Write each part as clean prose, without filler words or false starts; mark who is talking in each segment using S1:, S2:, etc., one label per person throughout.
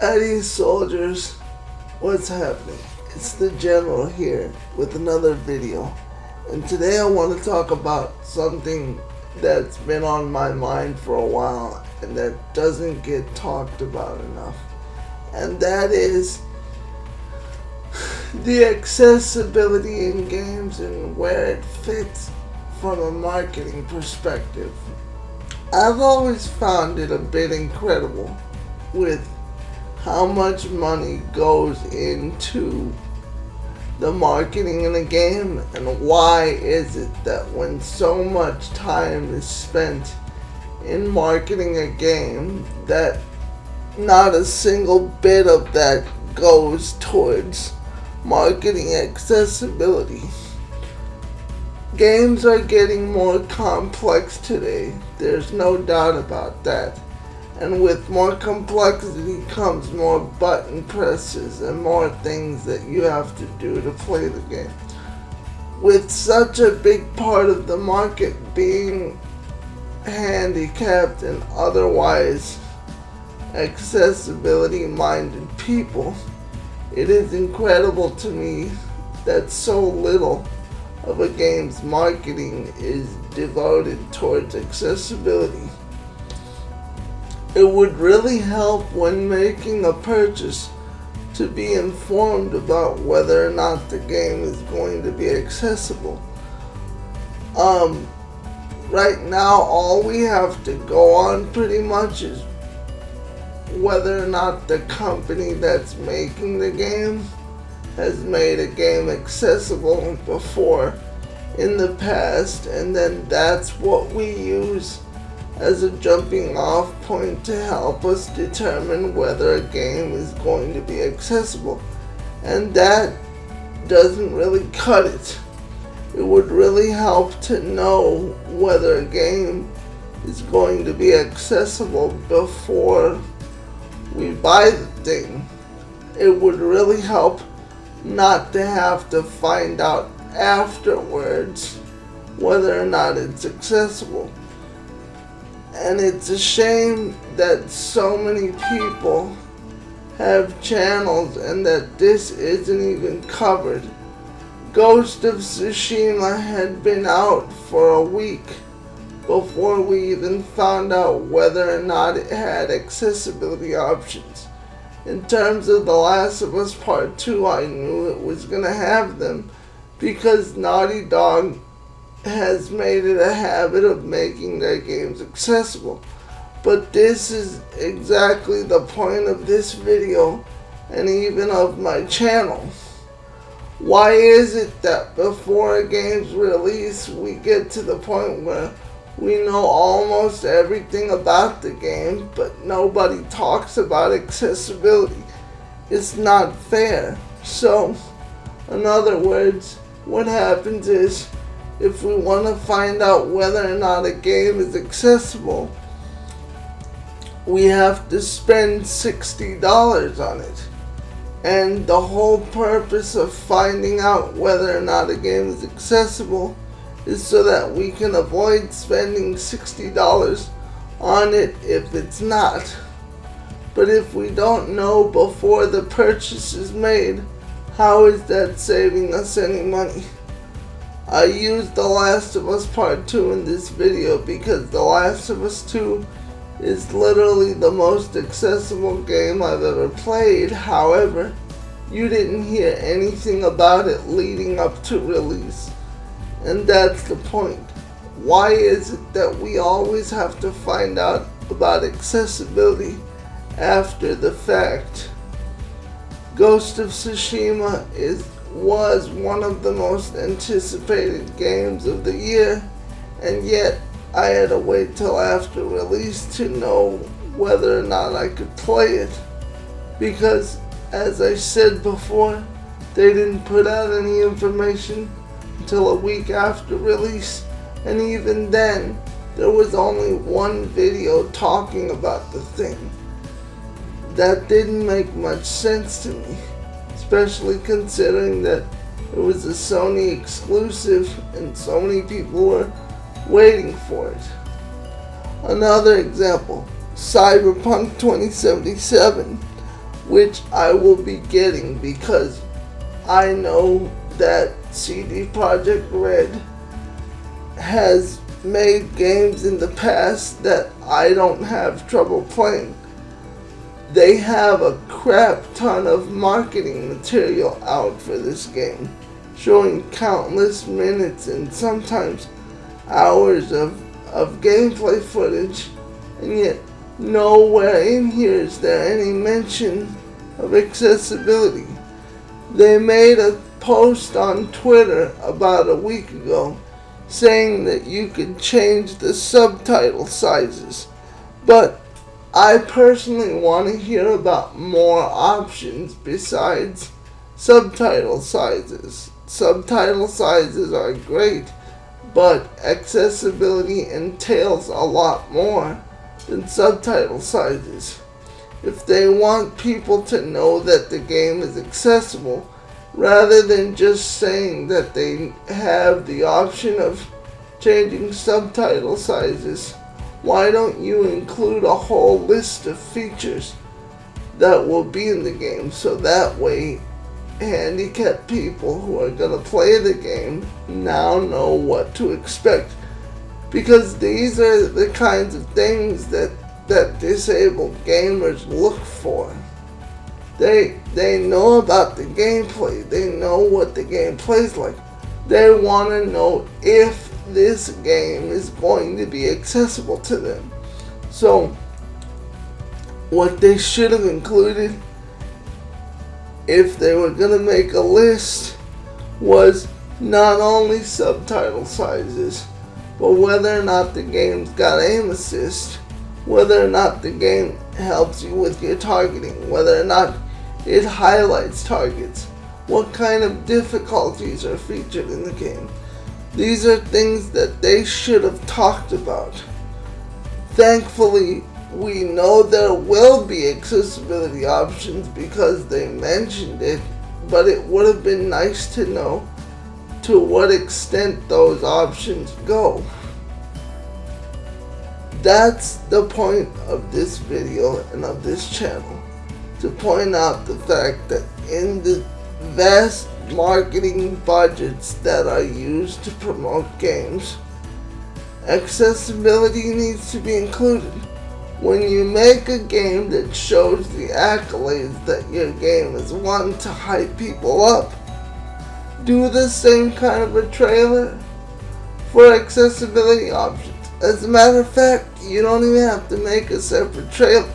S1: Eddie soldiers, what's happening? It's the General here with another video. And today I want to talk about something that's been on my mind for a while and that doesn't get talked about enough. And that is the accessibility in games and where it fits from a marketing perspective. I've always found it a bit incredible with how much money goes into the marketing in a game, and why is it that when so much time is spent in marketing a game that not a single bit of that goes towards marketing accessibility? Games are getting more complex today, there's no doubt about that. And with more complexity comes more button presses and more things that you have to do to play the game. With such a big part of the market being handicapped and otherwise accessibility minded people, it is incredible to me that so little of a game's marketing is devoted towards accessibility. It would really help when making a purchase to be informed about whether or not the game is going to be accessible. Right now all we have to go on pretty much is whether or not the company that's making the game has made a game accessible before in the past, and then that's what we use as a jumping off point to help us determine whether a game is going to be accessible. And that doesn't really cut it. It would really help to know whether a game is going to be accessible before we buy the thing. It would really help not to have to find out afterwards whether or not it's accessible. And it's a shame that so many people have channels and that this isn't even covered. Ghost of Tsushima had been out for a week before we even found out whether or not it had accessibility options. In terms of The Last of Us Part 2, I knew it was going to have them because Naughty Dog has made it a habit of making their games accessible. But this is exactly the point of this video and even of my channel. Why is it that before a game's release we get to the point where we know almost everything about the game but nobody talks about accessibility? It's not fair. So, in other words, what happens is, if we want to find out whether or not a game is accessible, we have to spend $60 on it. And the whole purpose of finding out whether or not a game is accessible is so that we can avoid spending $60 on it if it's not. But if we don't know before the purchase is made, how is that saving us any money? I used The Last of Us Part 2 in this video because The Last of Us 2 is literally the most accessible game I've ever played. However, you didn't hear anything about it leading up to release. And that's the point. Why is it that we always have to find out about accessibility after the fact? Ghost of Tsushima was one of the most anticipated games of the year, and yet I had to wait till after release to know whether or not I could play it, because as I said before, they didn't put out any information until a week after release, and even then there was only one video talking about the thing. That didn't make much sense to me, especially considering that it was a Sony exclusive and so many people were waiting for it. Another example, Cyberpunk 2077 which I will be getting because I know that CD Projekt Red has made games in the past that I don't have trouble playing. They have a crap ton of marketing material out for this game, showing countless minutes and sometimes hours of gameplay footage, and yet nowhere in here is there any mention of accessibility. They made a post on Twitter about a week ago saying that you could change the subtitle sizes, but I personally want to hear about more options besides subtitle sizes. Subtitle sizes are great, but accessibility entails a lot more than subtitle sizes. If they want people to know that the game is accessible, rather than just saying that they have the option of changing subtitle sizes, why don't you include a whole list of features that will be in the game, so that way handicapped people who are going to play the game now know what to expect? Because these are the kinds of things that disabled gamers look for. They know about the gameplay. They know what the game plays like. They want to know if this game is going to be accessible to them. So, what they should have included, if they were going to make a list, was not only subtitle sizes, but whether or not the game's got aim assist, whether or not the game helps you with your targeting, whether or not it highlights targets, what kind of difficulties are featured in the game. These are things that they should have talked about. Thankfully, we know there will be accessibility options because they mentioned it, but it would have been nice to know to what extent those options go. That's the point of this video and of this channel, to point out the fact that in the vast marketing budgets that are used to promote games, accessibility needs to be included. When you make a game that shows the accolades that your game is won to hype people up, do the same kind of a trailer for accessibility options. As a matter of fact, you don't even have to make a separate trailer.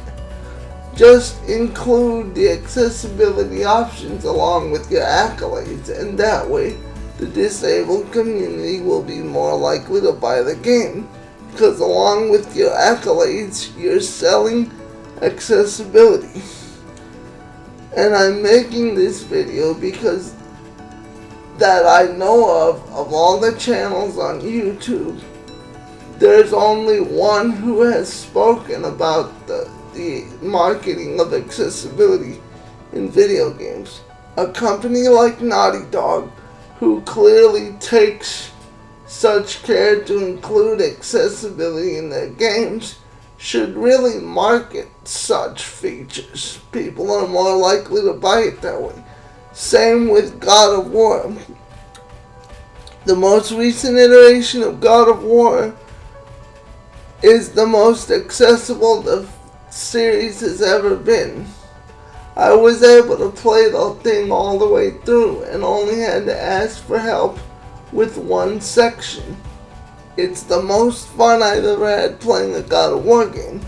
S1: Just include the accessibility options along with your accolades, and that way the disabled community will be more likely to buy the game, because along with your accolades, you're selling accessibility. And I'm making this video because that I know of all the channels on YouTube, there's only one who has spoken about the marketing of accessibility in video games. A company like Naughty Dog, who clearly takes such care to include accessibility in their games, should really market such features. People are more likely to buy it that way. Same with God of War. The most recent iteration of God of War is the most accessible the series has ever been. I was able to play the thing all the way through and only had to ask for help with one section. It's the most fun I've ever had playing a God of War game.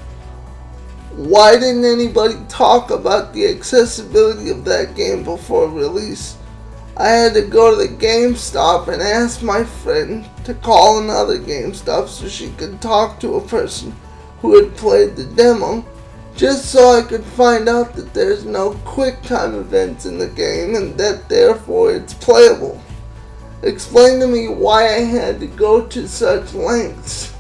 S1: Why didn't anybody talk about the accessibility of that game before release? I had to go to the GameStop and ask my friend to call another GameStop so she could talk to a person who had played the demo, just so I could find out that there's no quick time events in the game and that therefore it's playable. Explain to me why I had to go to such lengths.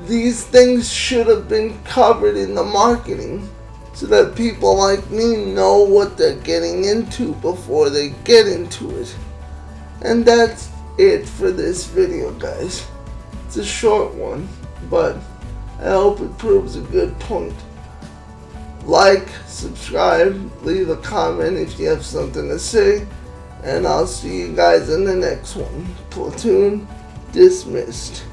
S1: These things should have been covered in the marketing so that people like me know what they're getting into before they get into it. And that's it for this video, guys. It's a short one, but I hope it proves a good point. like, subscribe, leave a comment if you have something to say, and I'll see you guys in the next one. Platoon dismissed.